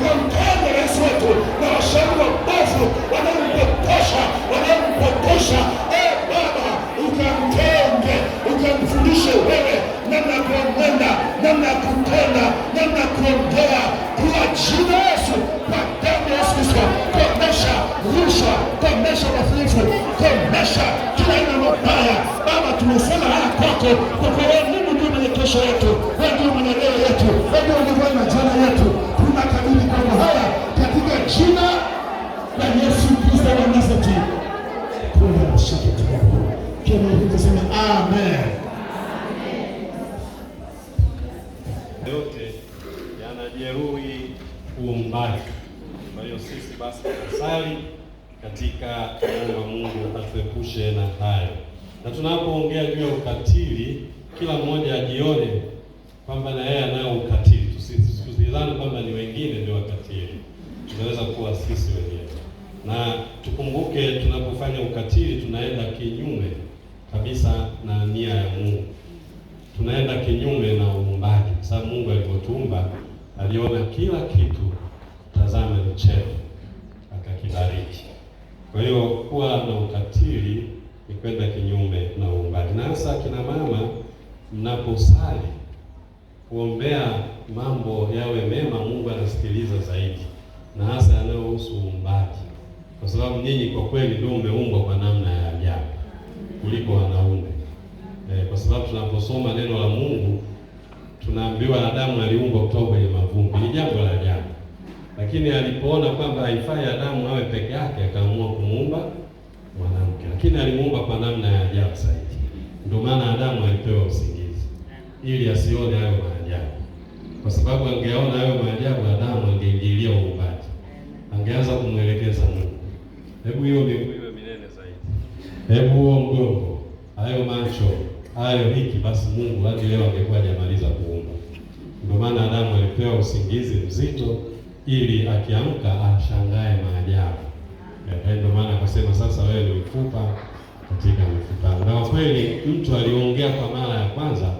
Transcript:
ukamtenge rais wetu na washauri wabovu wanaompotosha. Baba, ukamtenge, ukamfundishe wewe namna ya kuenenda, namna ya kutenda, namna ya kuongea, kwa jina la Yesu, kwa damu ya Yesu Kristo. Komesha rushwa, komesha mafifu, komesha kila aina mabaya. Baba, tumesema haya kwako, kwa kuwa wewe Mungu ndiye mwenye kesho yetu, wewe ndiye mwenye leo yetu, wewe ndiye mwenye jana yetu. Tunakabidhi mambo haya katika jina la Yesu Kristo wa Nazareti. Kuna mshike tunapo kama hivi, amen. Yote yanajeruhi uumbaji. Kwa hiyo sisi basi tunasali katika kuomba Mungu atuepushe na hayo, na tunapoongea juu ya ukatili, kila mmoja ajione kwamba na yeye anayo ukatili. Tusidhani kwamba ni wengine ndio wakatili, tunaweza kuwa sisi wenyewe. Na tukumbuke, tunapofanya ukatili tunaenda kinyume kabisa na nia ya Mungu, tunaenda kinyume na uumbaji, kwa sababu Mungu alipotuumba aliona kila kitu, tazama ni chema, akakibariki. Kwa hiyo kuwa na ukatili ni kwenda kinyume na uumbaji. Na hasa kina mama, mnaposali kuombea mambo yawe mema, Mungu anasikiliza zaidi, na hasa yanayohusu uumbaji, kwa sababu nyinyi kwa kweli ndio umeumbwa kwa namna ya ajabu kuliko wanaume. Kwa sababu tunaposoma neno la Mungu tunaambiwa Adamu aliumbwa kutoka kwenye mavumbi. Ni jambo la ajabu, lakini alipoona kwamba haifai Adamu awe peke yake, akaamua kumuumba mwanamke, lakini alimuumba kwa namna ya ajabu zaidi. Ndio maana Adamu alipewa usingizi ili asione hayo maajabu, kwa sababu angeona hayo maajabu Adamu angeingilia uumbaji, angeanza kumwelekeza Mungu, hebu hiyo miguu iwe minene zaidi, hebu huo mgongo, hayo macho, hayo hiki. Basi Mungu hadi leo angekuwa hajamaliza kuumba. Ndio maana Adamu alipewa usingizi mzito ili akiamka ashangae maajabu. Ndio maana akasema sasa wewe ni mfupa katika mifupa. Na kweli mtu aliongea kwa mara ya kwanza